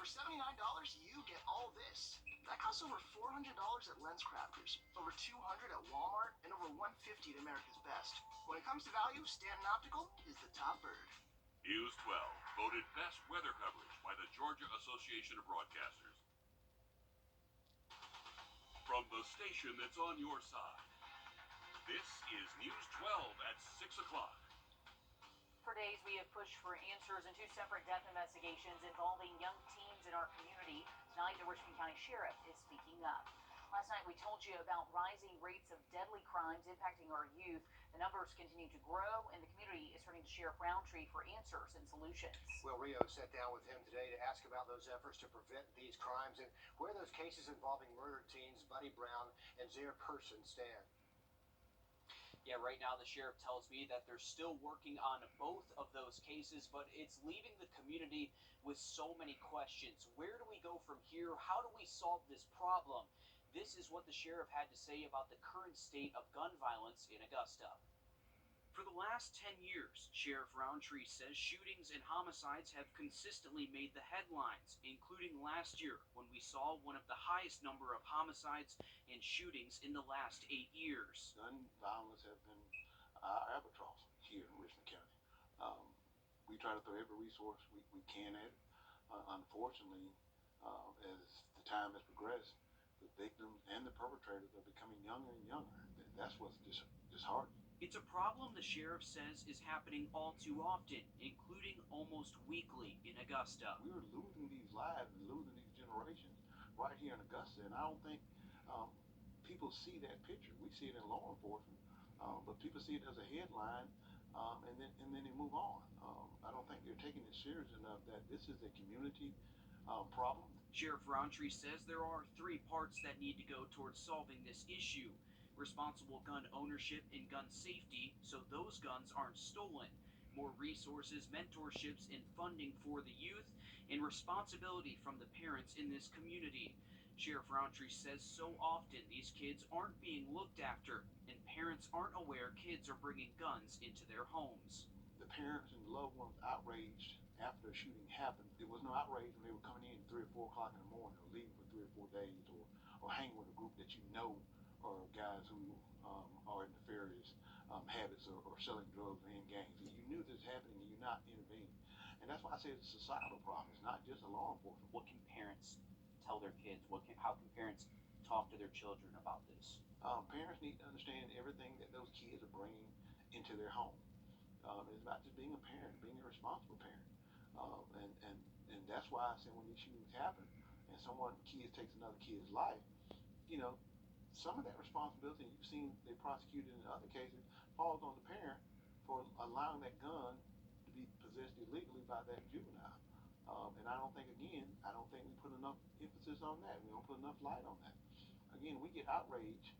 For $79, you get all this. That costs over $400 at Lens Crafters, over $200 at Walmart, and over $150 at America's Best. When it comes to value, Stanton Optical is the top bird. News 12, voted best weather coverage by the Georgia Association of Broadcasters. From the station that's on your side, this is News 12 at 6 o'clock. For days, we have pushed for answers in two separate death investigations involving young teens in our community. Tonight, the Richmond County Sheriff is speaking up. Last night, we told you about rising rates of deadly crimes impacting our youth. The numbers continue to grow, and the community is turning to Sheriff Roundtree for answers and solutions. Will Rio sat down with him today to ask about those efforts to prevent these crimes and where those cases involving murdered teens Buddy Brown and Zaire Person stand. Yeah, right now the sheriff tells me that they're still working on both of those cases, but it's leaving the community with so many questions. Where do we go from here? How do we solve this problem? This is what the sheriff had to say about the current state of gun violence in Augusta. For the last 10 years, Sheriff Roundtree says shootings and homicides have consistently made the headlines, including last year when we saw one of the highest number of homicides and shootings in the last 8 years. Gun violence has been our albatross here in Richmond County. We try to throw every resource we can at it. Unfortunately, as the time has progressed, the victims and the perpetrators are becoming younger and younger. That's what's disheartening. It's a problem the sheriff says is happening all too often, including almost weekly in Augusta. We are losing these lives and losing these generations right here in Augusta, and I don't think people see that picture. We see it in law enforcement, but people see it as a headline, and then they move on. I don't think they're taking it serious enough that this is a community problem. Sheriff Roundtree says there are 3 parts that need to go towards solving this issue. Responsible gun ownership and gun safety, so those guns aren't stolen. More resources, mentorships, and funding for the youth, and responsibility from the parents in this community. Sheriff Roundtree says so often these kids aren't being looked after, and parents aren't aware kids are bringing guns into their homes. The parents and loved ones outraged after the shooting happened. There was no outrage when they were coming in 3 or 4 o'clock in the morning, or leaving for 3 or 4 days, or hanging with a group that you know are guys who are in nefarious habits or selling drugs or in gangs. And you knew this was happening and you're not intervening. And that's why I say it's a societal problem. It's not just a law enforcement. What can parents tell their kids? How can parents talk to their children about this? Parents need to understand everything that those kids are bringing into their home. It's about just being a parent, being a responsible parent. And that's why I say when these shootings happen and kid takes another kid's life, some of that responsibility, you've seen they prosecuted in other cases, falls on the parent for allowing that gun to be possessed illegally by that juvenile. And I don't think we put enough emphasis on that. We don't put enough light on that. Again, we get outraged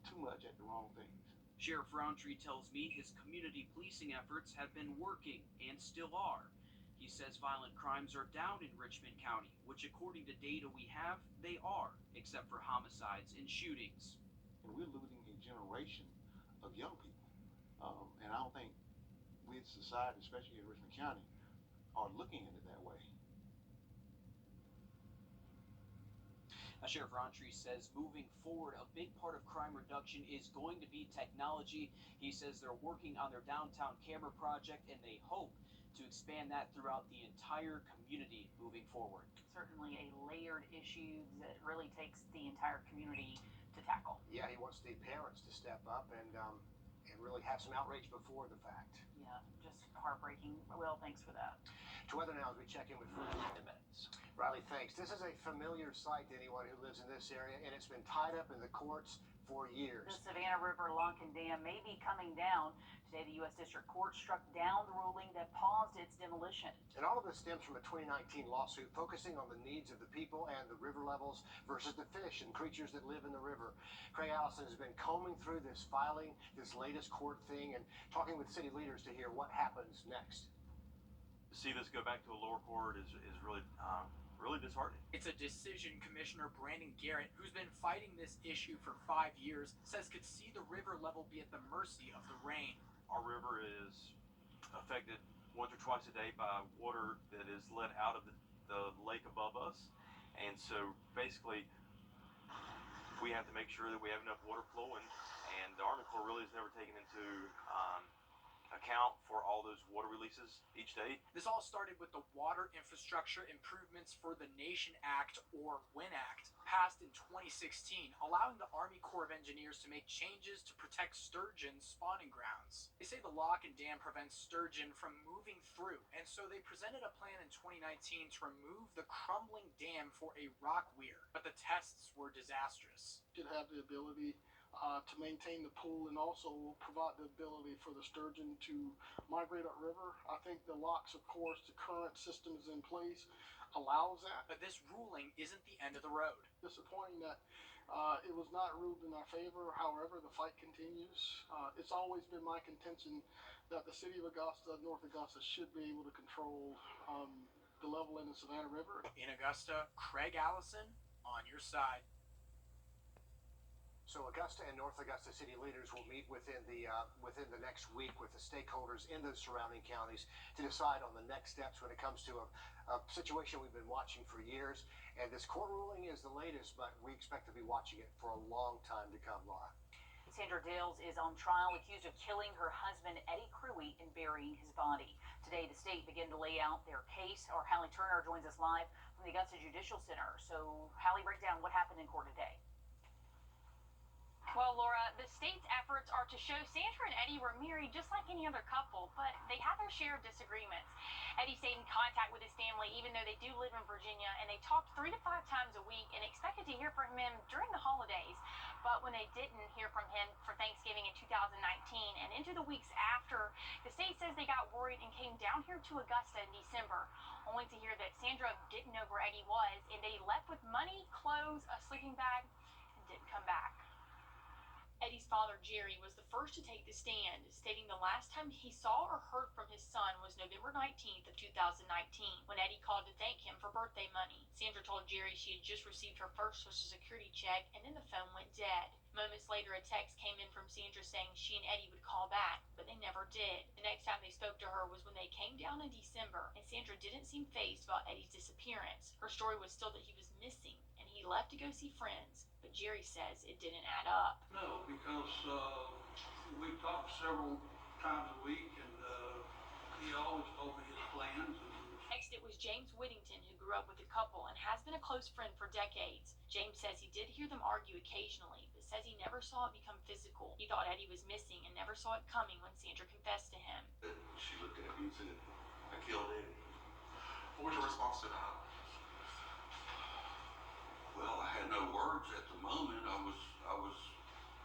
too much at the wrong things. Sheriff Roundtree tells me his community policing efforts have been working and still are. He says violent crimes are down in Richmond County, which according to data we have, they are, except for homicides and shootings. And we're losing a generation of young people. And I don't think we as society, especially in Richmond County, are looking at it that way. Sheriff Roundtree says moving forward, a big part of crime reduction is going to be technology. He says they're working on their downtown camera project, and they hope to expand that throughout the entire community moving forward. Certainly a layered issue that really takes the entire community to tackle. Yeah, he wants the parents to step up and really have some outrage before the fact. Yeah, just heartbreaking. Well, thanks for that. To weather now as we check in with further minutes. Riley, thanks. This is a familiar sight to anyone who lives in this area, and it's been tied up in the courts for years. The Savannah River Lunken Dam may be coming down. Today, the U.S. District Court struck down the ruling that paused its demolition. And all of this stems from a 2019 lawsuit focusing on the needs of the people and the river levels versus the fish and creatures that live in the river. Craig Allison has been combing through this filing, this latest court thing, and talking with city leaders to hear what happens next. To see this go back to a lower court is really disheartening. It's a decision Commissioner Brandon Garrett, who's been fighting this issue for 5 years, says could see the river level be at the mercy of the rain. Our river is affected once or twice a day by water that is let out of the lake above us, and so basically we have to make sure that we have enough water flowing, and the Army Corps really has never taken into account for all those water releases each day. This all started with the Water Infrastructure Improvements for the Nation Act, or WIN Act, passed in 2016, allowing the Army Corps of Engineers to make changes to protect sturgeon spawning grounds. They say the lock and dam prevents sturgeon from moving through, and so they presented a plan in 2019 to remove the crumbling dam for a rock weir, but the tests were disastrous. Should have the ability to maintain the pool and also provide the ability for the sturgeon to migrate upriver. I think the locks, of course, the current system is in place, allows that. But this ruling isn't the end of the road. Disappointing that it was not ruled in our favor. However, the fight continues. It's always been my contention that the city of Augusta, North Augusta, should be able to control the level in the Savannah River. In Augusta, Craig Allison on your side. So Augusta and North Augusta city leaders will meet within the next week with the stakeholders in those surrounding counties to decide on the next steps when it comes to a situation we've been watching for years. And this court ruling is the latest, but we expect to be watching it for a long time to come, Laura. Sandra Dales is on trial accused of killing her husband, Eddie Cruey, and burying his body. Today, the state began to lay out their case. Our Hallie Turner joins us live from the Augusta Judicial Center. So, Hallie, break down what happened in court today. Well, Laura, the state's efforts are to show Sandra and Eddie were married just like any other couple, but they had their share of disagreements. Eddie stayed in contact with his family even though they do live in Virginia, and they talked 3 to 5 times a week and expected to hear from him during the holidays. But when they didn't hear from him for Thanksgiving in 2019 and into the weeks after, the state says they got worried and came down here to Augusta in December, only to hear that Sandra didn't know where Eddie was and that he left with money, clothes, a sleeping bag, and didn't come back. Eddie's father, Jerry, was the first to take the stand, stating the last time he saw or heard from his son was November 19th of 2019, when Eddie called to thank him for birthday money. Sandra told Jerry she had just received her first Social Security check, and then the phone went dead. Moments later, a text came in from Sandra saying she and Eddie would call back, but they never did. The next time they spoke to her was when they came down in December, and Sandra didn't seem fazed about Eddie's disappearance. Her story was still that he was missing, and he left to go see friends, but Jerry says it didn't add up. No, because we talked several times a week, and he always told me his plans. Next, it was James Whittington, who grew up with the couple and has been a close friend for decades. James says he did hear them argue occasionally, but says he never saw it become physical. He thought Eddie was missing and never saw it coming when Sandra confessed to him. She looked at me and said, "I killed Eddie." What was your response to that? Well, I had no words at the moment. I was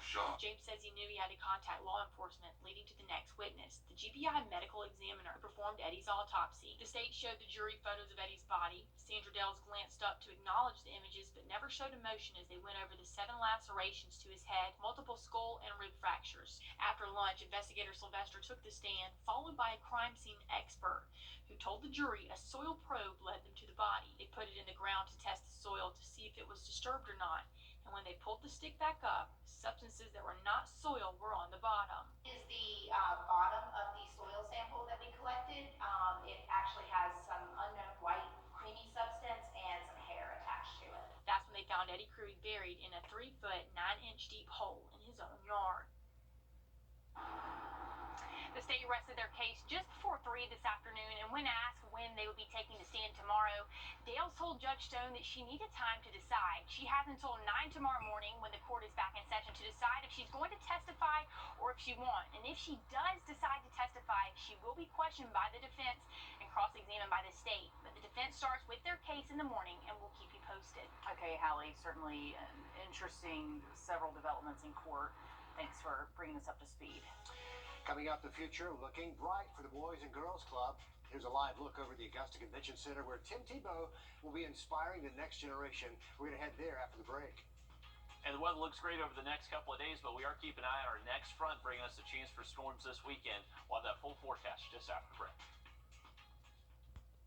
shocked. James says he knew he had to contact law enforcement, leading to the next witness, the GBI medical examiner who performed Eddie's autopsy. The state showed the jury photos of Eddie's body. Sandra Dales glanced up to acknowledge the images, but never showed emotion as they went over the 7 lacerations to his head, multiple skull and rib fractures. After lunch, investigator Sylvester took the stand, followed by a crime scene expert who told the jury a soil probe led them to the body. They put it in the ground to test the soil to see if it was disturbed or not. And when they pulled the stick back up, substances that were not soil were on the bottom. Is the bottom of the soil sample that we collected. It actually has some unknown white creamy substance and some hair attached to it. That's when they found Eddie Cruey buried in a 3-foot, 9-inch deep hole in his own yard. The state rested their case just before 3 this afternoon, and when asked when they would be taking the stand tomorrow, Dales told Judge Stone that she needed time to decide. She has until 9 tomorrow morning, when the court is back in session, to decide if she's going to testify or if she won't. And if she does decide to testify, she will be questioned by the defense and cross-examined by the state. But the defense starts with their case in the morning, and we'll keep you posted. Okay, Hallie, certainly interesting several developments in court. Thanks for bringing us up to speed. Coming up, the future looking bright for the Boys and Girls Club. Here's a live look over the Augusta Convention Center where Tim Tebow will be inspiring the next generation. We're going to head there after the break. And the weather looks great over the next couple of days, but we are keeping an eye on our next front, bringing us a chance for storms this weekend. We'll have that full forecast just after the break.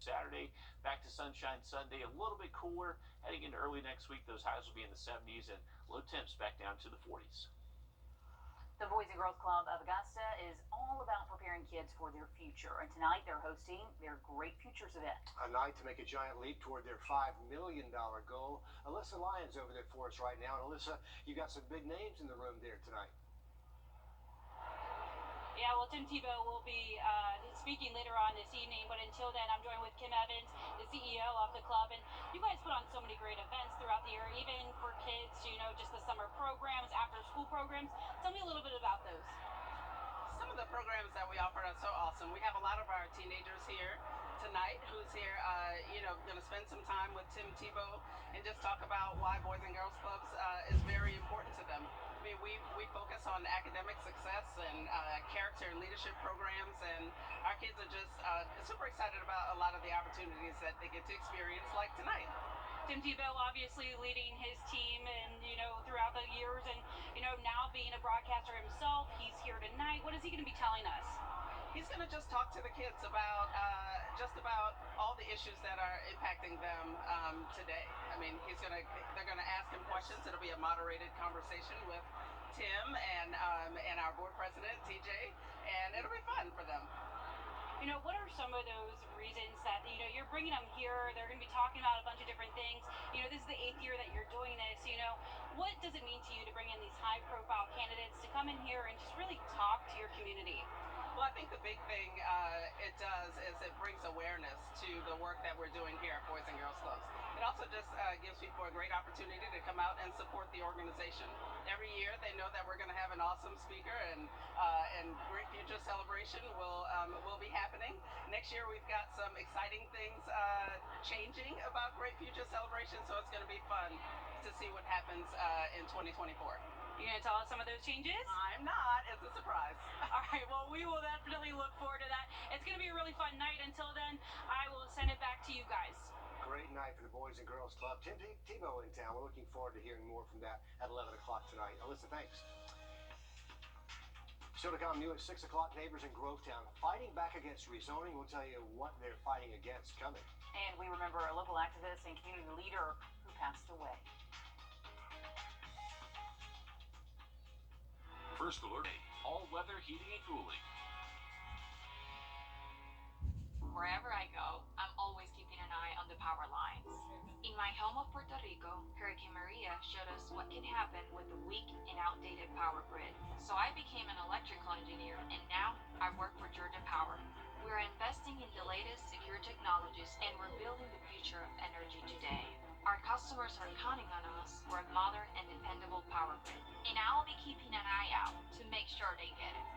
Saturday, back to sunshine Sunday, a little bit cooler. Heading into early next week, those highs will be in the 70s and low temps back down to the 40s. The Boys and Girls Club of Augusta is all about preparing kids for their future, and tonight they're hosting their Great Futures event. A night to make a giant leap toward their $5 million goal. Alyssa Lyons over there for us right now. And Alyssa, you got some big names in the room there tonight. Yeah, well, Tim Tebow will be speaking later on this evening, but until then, I'm joined with Kim Evans, the CEO of the club, and you guys put on so many great events throughout the year, even for kids, you know, just the summer programs, after-school programs. Tell me a little bit about those. Some of the programs that we offer are so awesome. We have a lot of our teenagers here tonight who's here, going to spend some time with Tim Tebow and just talk about why Boys and Girls Clubs is very important to them. I mean, we focus on academic success and character and leadership programs, and our kids are just super excited about a lot of the opportunities that they get to experience, like tonight. Tim Tebow obviously leading his team and, you know, throughout the years, and, you know, now being a broadcaster himself, he's here tonight. What is he going to be telling us? He's going to just talk to the kids about just about all the issues that are impacting them today. I mean, they're going to ask him questions. It'll be a moderated conversation with Tim and our board president, TJ, and it'll be fun for them. You know, what are some of those reasons that, you know, you're bringing them here? They're going to be talking about a bunch of different things. You know, this is the 8th year that you're doing this. You know, what does it mean to you to bring in these high-profile candidates to come in here and just really talk to your community? Well, I think the big thing it does is it brings awareness to the work that we're doing here at Boys and Girls Clubs. It also just gives people a great opportunity to come out and support the organization. Every year they know that we're going to have an awesome speaker, and Great Future Celebration will be happening. Next year we've got some exciting things changing about Great Future Celebration, so it's going to be fun to see what happens in 2024. You gonna tell us some of those changes? I'm not. It's a surprise. All right. Well, we will definitely look forward to that. It's gonna be a really fun night. Until then, I will send it back to you guys. Great night for the Boys and Girls Club. Tim Tebow in town. We're looking forward to hearing more from that at 11 o'clock tonight. Alyssa, thanks. Still to come, new at 6 o'clock, neighbors in Grovetown fighting back against rezoning. We'll tell you what they're fighting against coming. And we remember a local activist and community leader who passed away. First alert, all-weather heating and cooling. Wherever I go, I'm always keeping an eye on the power lines. In my home of Puerto Rico, Hurricane Maria showed us what can happen with a weak and outdated power grid. So I became an electrical engineer, and now I work for Wrdw. We're investing in the latest secure technologies, and we're building the future of energy today. Our customers are counting on us for a modern and dependable power grid, and I'll be keeping an eye out to make sure they get it.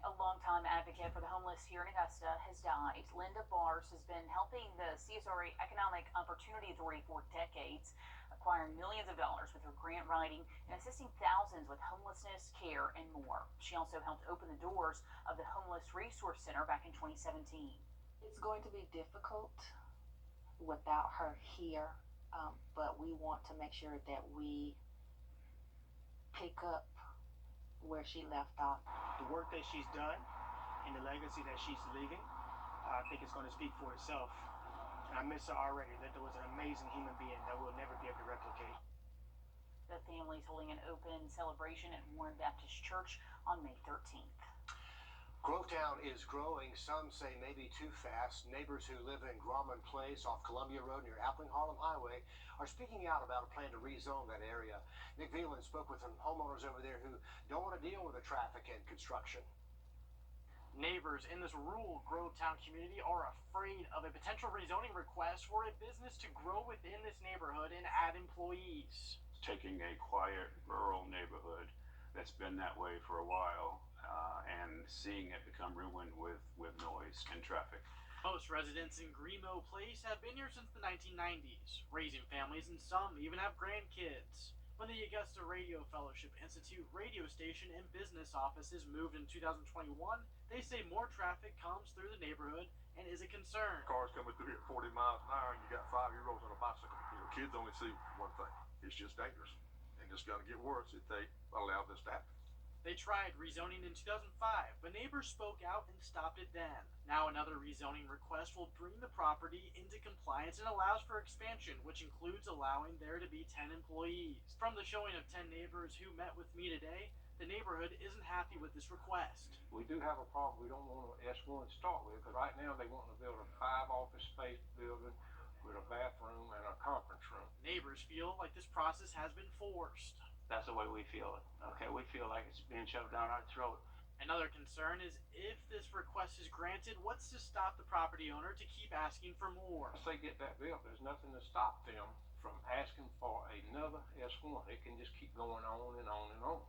A longtime advocate for the homeless here in Augusta has died. Linda Bars has been helping the CSRA Economic Opportunity Authority for decades, acquiring millions of dollars with her grant writing and assisting thousands with homelessness, care, and more. She also helped open the doors of the Homeless Resource Center back in 2017. It's going to be difficult without her here, but we want to make sure that we pick up where she left off. The work that she's done and the legacy that she's leaving, I think it's going to speak for itself. And I miss her already. That was an amazing human being that we'll never be able to replicate. The family's holding an open celebration at Warren Baptist Church on May 13th. Grovetown is growing, some say maybe too fast. Neighbors who live in Grauman Place off Columbia Road near Appling Harlem Highway are speaking out about a plan to rezone that area. Nick Veland spoke with some homeowners over there who don't want to deal with the traffic and construction. Neighbors in this rural Grovetown community are afraid of a potential rezoning request for a business to grow within this neighborhood and add employees. Taking a quiet rural neighborhood that's been that way for a while and seeing it become ruined with noise and traffic. Most residents in Grimo Place have been here since the 1990s, raising families, and some even have grandkids. When the Augusta Radio Fellowship Institute radio station and business offices moved in 2021, they say more traffic comes through the neighborhood and is a concern. Cars coming through here at 40 miles an hour and you got 5-year-olds on a bicycle. Kids only see one thing. It's just dangerous. And it's going to get worse if they allow this to happen. They tried rezoning in 2005, but neighbors spoke out and stopped it then. Now another rezoning request will bring the property into compliance and allows for expansion, which includes allowing there to be 10 employees. From the showing of 10 neighbors who met with me today, the neighborhood isn't happy with this request. We do have a problem we don't want to S1 to start with, because right now they want to build a 5-office space building with a bathroom and a conference room. Neighbors feel like this process has been forced. That's the way we feel it. Okay, we feel like it's being shoved down our throat. Another concern is if this request is granted, what's to stop the property owner to keep asking for more? Once they get that built, there's nothing to stop them from asking for another S1. It can just keep going on and on and on.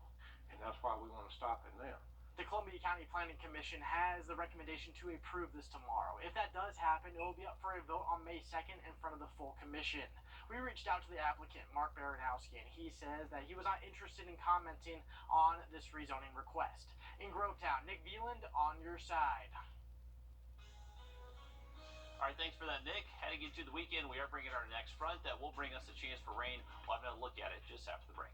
And that's why we want to stop it now. The Columbia County Planning Commission has the recommendation to approve this tomorrow. If that does happen, it will be up for a vote on May 2nd in front of the full commission. We reached out to the applicant, Mark Baranowski, and he says that he was not interested in commenting on this rezoning request. In Grovetown, Nick Veland on your side. All right, thanks for that, Nick. Heading into the weekend, we are bringing our next front that will bring us a chance for rain. We'll have another look at it just after the break.